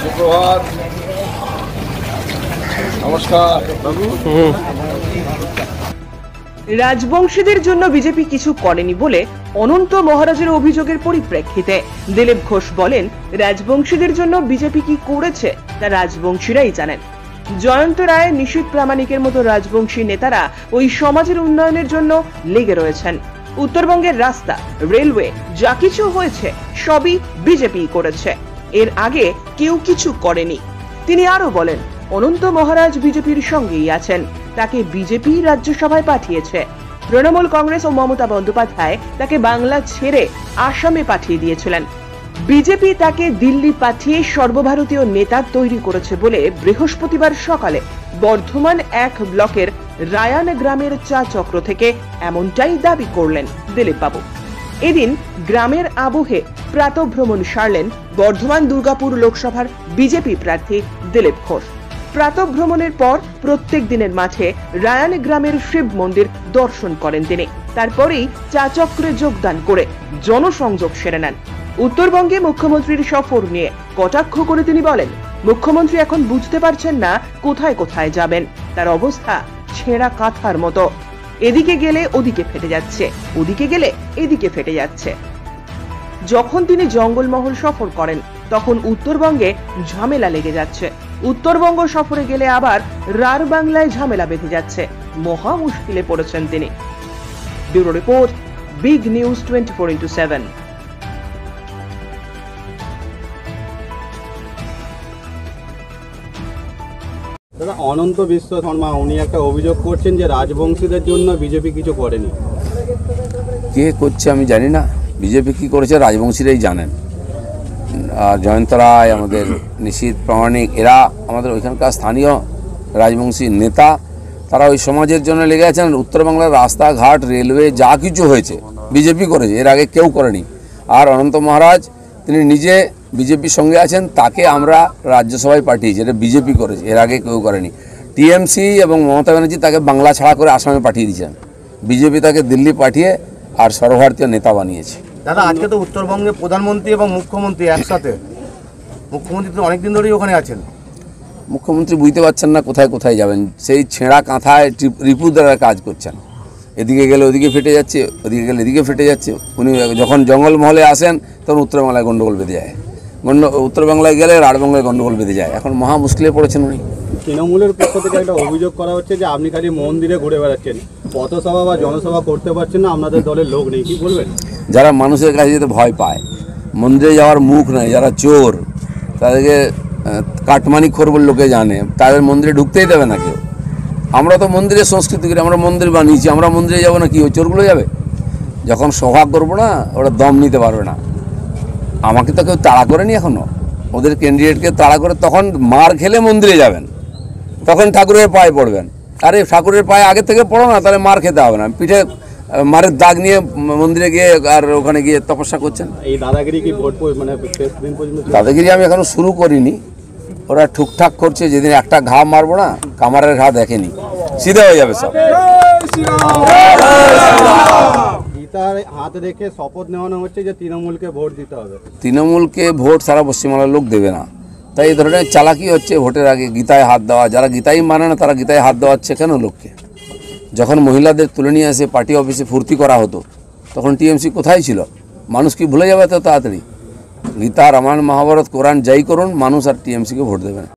সুপ্রভাত, নমস্কার বাবু। রাজবংশীদের জন্য বিজেপি কিছু করেনি বলে অনন্ত মহারাজের অভিযোগের পরিপ্রেক্ষিতে দিলীপ ঘোষ বলেন, রাজবংশীদের জন্য বিজেপি কি করেছে তা রাজবংশীরাই জানেন। জয়ন্ত রায়, নিশীথ প্রামাণিকের মতো রাজবংশী নেতারা ওই সমাজের উন্নয়নের জন্য লেগে রয়েছেন। উত্তরবঙ্গের রাস্তা, রেলওয়ে যা কিছু হয়েছে সবই বিজেপি করেছে, এর আগে কেউ কিছু করেনি। তিনি আরো বলেন, অনন্ত মহারাজ বিজেপির সঙ্গেই আছেন, তাকে বিজেপি রাজ্যসভায় পাঠিয়েছে। তৃণমূল কংগ্রেস ও মমতা বন্দ্যোপাধ্যায় তাকে বাংলা ছেড়ে আসামে পাঠিয়ে দিয়েছিলেন। বিজেপি তাকে দিল্লি পাঠিয়ে সর্বভারতীয় নেতা তৈরি করেছে বলে বৃহস্পতিবার সকালে বর্ধমান 1 ব্লকের রায়ান গ্রামের চা চক্র থেকে এমনটাই দাবি করলেন দিলীপ বাবু। এদিন গ্রামের আবহে প্রাতঃভ্রমণ সারলেন বর্ধমান দুর্গাপুর লোকসভার বিজেপি প্রার্থী দিলীপ ঘোষ। প্রাতঃভ্রমণের পর প্রত্যেক দিনের মাঠে রায়ান গ্রামের শিব মন্দির দর্শন করেন তিনি। তারপরেই চা চক্রে যোগদান করে জনসংযোগ সেরে নেন। উত্তরবঙ্গে মুখ্যমন্ত্রীর সফর নিয়ে কটাক্ষ করে তিনি বলেন, মুখ্যমন্ত্রী এখন বুঝতে পারছেন না কোথায় কোথায় যাবেন, তার অবস্থা ছেঁড়া কাঁথার মতো। এদিকে গেলে ওদিকে ফেটে যাচ্ছে, ওদিকে গেলে এদিকে ফেটে যাচ্ছে। যখন তিনি জঙ্গলমহল সফর করেন তখন উত্তরবঙ্গে ঝামেলা লেগে যাচ্ছে, উত্তরবঙ্গ সফরে গেলে আবার রার বাংলায় ঝামেলা বেঁধে যাচ্ছে। মহা মুশকিলে পড়েছেন তিনি। Bureau report, big news 24x7। দাদা, অনন্ত বিশ্ব শর্মা উনি একটা অভিযোগ করছেন যে রাজবংশীদের জন্য বিজেপি কিছু করেনি। কে করছে আমি জানি না, বিজেপি কি করেছে রাজবংশীরাই জানেন। আর জয়ন্ত রায়, আমাদের নিশীথ প্রামাণিক, এরা আমাদের ওইখানকার স্থানীয় রাজবংশী নেতা, তারা ওই সমাজের জন্য লেগে আছেন। উত্তরবাংলার রাস্তাঘাট, রেলওয়ে যা কিছু হয়েছে বিজেপি করেছে, এর আগে কেউ করেনি। আর অনন্ত মহারাজ তিনি নিজে বিজেপির সঙ্গে আছেন, তাকে আমরা রাজ্যসভায় পাঠিয়েছি, এটা বিজেপি করেছে, এর আগে কেউ করেনি। টিএমসি এবং মমতা ব্যানার্জি তাকে বাংলা ছাড়া করে আসামে পাঠিয়ে দিয়েছেন, বিজেপি তাকে দিল্লি পাঠিয়ে আর সর্বভারতীয় নেতা বানিয়েছে। দাদা, আজকে তো উত্তরবঙ্গে প্রধানমন্ত্রী এবং মুখ্যমন্ত্রী একসাথে, মুখ্যমন্ত্রী তো অনেকদিন ধরেই ওখানে আছেন। মুখ্যমন্ত্রী বুঝতে পারছেন না কোথায় কোথায় যাবেন, সেই ছেঁড়া কাঁথায় রিপু দ্বারা কাজ করছেন। এদিকে গেলে ওদিকে ফেটে যাচ্ছে, ওদিকে গেলে এদিকে ফেটে যাচ্ছে। উনি যখন জঙ্গলমহলে আসেন তখন উত্তরবাংলায় গণ্ডগোল বেঁধে যায়, উত্তরবাংলায় গেলে রাঢ়বাংলায় গণ্ডগোল বেঁধে যায়। এখন মহা মুশকিলে পড়েছেন উনি। তৃণমূলের পক্ষ থেকে একটা অভিযোগ করা হচ্ছে যে আপনি খালি মন্দিরে ঘুরে বেড়াচ্ছেন, পথসভা বা জনসভা করতে পারছেন না, আপনাদের দলের লোক নেই, কি বলবেন? যারা মানুষের কাছে যেতে ভয় পায়, মন্দিরে যাওয়ার মুখ নাই, যারা চোর, তাদেরকে কাটমানি খোর লোকে জানে, তাদের মন্দিরে ঢুকতেই দেবে না কেউ। আমরা তো মন্দিরের সংস্কৃতি করি, আমরা মন্দির বানিয়েছি, আমরা মন্দিরে যাবো না, কি ওই চোরগুলো যাবে? যখন সভা করবো না, ওরা দম নিতে পারবে না। আমাকে তো কেউ তাড়া করেনি এখনও, ওদের ক্যান্ডিডেটকে তাড়া করে তখন মার খেলে মন্দিরে যাবেন, তখন ঠাকুরের পায়ে পড়বেন। আরে ঠাকুরের পায়ে আগে থেকে পড়ো না, তাহলে মার খেতে হবে না। পিঠে মারের দাগ নিয়ে মন্দিরে গিয়ে আর ওখানে গিয়ে তপস্যা করছেন। এই দাদাগিরি কি ভোট মানে শেষ দিন পর্যন্ত? দাদাগিরি আমি এখনো শুরু করিনি, ওরা ঠুকঠাক করছে। যেদিন একটা ঘা মারবো না, কামারের ঘা দেখেনি, সিধা হয়ে যাবে সব। গীতার হাতে রেখে শপথ নেওয়ানো হচ্ছে যে তৃণমূলকে ভোট দিতে হবে। তৃণমূলকে ভোট সারা পশ্চিমবাংলার লোক দেবে না, তাই এই ধরনের চালাকি হচ্ছে ভোটের আগে গীতায় হাত দেওয়া। যারা গীতাই মানে না, তারা গীতায় হাত দেওয়াচ্ছে কেন লোককে? যখন মহিলাদের তুলে নিয়ে এসে পার্টি অফিসে ফুর্তি করা হতো, তখন টিএমসি কোথায় ছিল? মানুষ কি ভুলে যাবে এত তাড়াতাড়ি? গীতা, রামায়ণ, মহাভারত, কোরআন যাই করুন, মানুষ আর টিএমসিকে ভোট দেবে না।